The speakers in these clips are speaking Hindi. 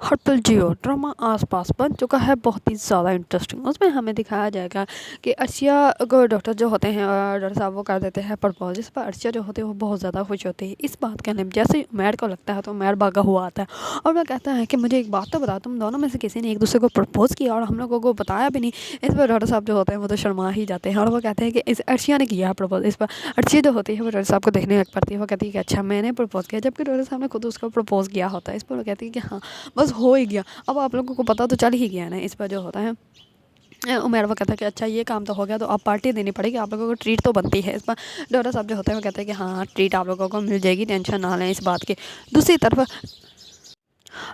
होटल जियो ड्रामा आस-पास बन चुका है बहुत ही ज़्यादा इंटरेस्टिंग। उसमें हमें दिखाया जाएगा कि अर्शिया को डॉक्टर जो होते हैं डॉक्टर साहब वो कर देते हैं प्रपोज़। इस पर अर्शिया जो होती है वो बहुत ज़्यादा खुश होती है। इस बात कहने में जैसे ही उमैर को लगता है तो उमैर भागा हुआ आता है और वह कहता है कि मुझे एक बात तो बताओ, तुम दोनों में से किसी ने एक दूसरे को प्रपोज़ किया और हम लोगों को बताया भी नहीं। इस पर डॉक्टर साहब जो होते हैं वो तो शर्मा ही जाते हैं और वो कहते हैं कि इस अर्शिया ने किया है प्रपोज़। इस पर अर्शिया जो होती है वो डॉक्टर साहब को देखने लग पड़ती है। वो कहती है कि अच्छा मैंने प्रपोज़ किया, जबकि डॉक्टर साहब ने खुद उसको प्रपोज़ किया होता है। इस पर वो कहती है कि हाँ बस हो ही गया, अब आप लोगों को पता तो चल ही गया ना। इस पर जो होता है उमैर वो कहता है कि अच्छा ये काम तो हो गया, तो अब पार्टी देनी पड़ेगी, आप लोगों को ट्रीट तो बनती है। इस पर डॉक्टर साहब जो होते हैं वो कहते हैं कि हाँ ट्रीट आप लोगों को मिल जाएगी, टेंशन ना लें इस बात की। दूसरी तरफ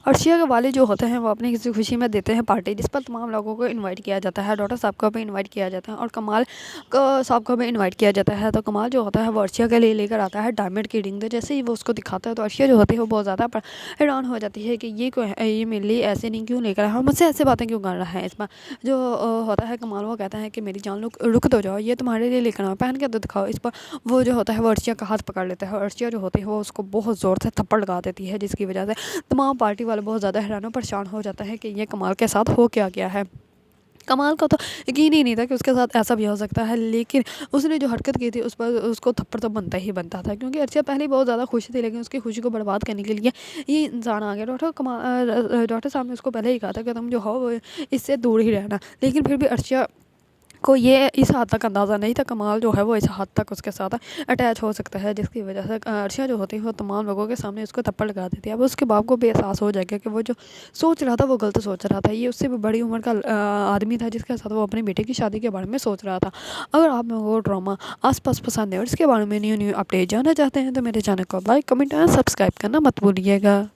अर्शिया के वाले जो होते हैं वो अपनी किसी खुशी में देते हैं पार्टी, जिस पर तमाम लोगों को इनवाइट किया जाता है। डॉक्टर साहब को भी इनवाइट किया जाता है और कमाल को साहब को भी इनवाइट किया जाता है। तो कमाल जो होता है वो अर्शिया के लिए लेकर आता है डायमंड की रिंग। तो जैसे ही वो उसको दिखाता है तो अर्शिया जो होती है वो बहुत ज़्यादा हैरान हो जाती है कि ये कोई ये मेरे लिए ऐसे नहीं क्यों लेकर आया और मुझसे ऐसे बातें क्यों कर रहा है। इसमें जो होता है कमाल वो कहता है कि मेरी जान रुक तो जाओ, ये तुम्हारे लिए लेकर आया, पहन के तो दिखाओ। इस पर वो जो होता है वो अर्शिया का हाथ पकड़ लेता है और अर्शिया जो होती है वो उसको बहुत ज़ोर से थप्पड़ लगा देती है, जिसकी वजह से तमाम पार्टी वाले बहुत ज़्यादा हैरान और परेशान हो जाता है कि ये कमाल के साथ हो क्या गया है। कमाल को तो यकीन ही नहीं था कि उसके साथ ऐसा भी हो सकता है, लेकिन उसने जो हरकत की थी उस पर उसको थप्पड़ तो बनता ही बनता था, क्योंकि अर्शिया पहले ही बहुत ज़्यादा खुश थी, लेकिन उसकी खुशी को बर्बाद करने के लिए ये इंसान आ गया। डॉक्टर साहब ने उसको पहले ही कहा था कि तुम जो हो वो इससे दूर ही रहना, लेकिन फिर भी अर्शिया को ये इस हद तक अंदाज़ा नहीं था कमाल जो है वो इस हद तक उसके साथ अटैच हो सकता है, जिसकी वजह से अर्शिया जो होती है वो तमाम लोगों के सामने उसको थप्पड़ लगा देती है। अब उसके बाप को भी एहसास हो जाएगा कि वो जो सोच रहा था वो गलत सोच रहा था। ये उससे भी बड़ी उम्र का आदमी था जिसके साथ वो अपने बेटे की शादी के बारे में सोच रहा था। अगर आप लोगों को ड्रामा आस-पास पसंद है और इसके बारे में न्यू न्यू अपडेट जानना चाहते हैं तो मेरे चैनल को लाइक कमेंट और सब्सक्राइब करना मत भूलिएगा।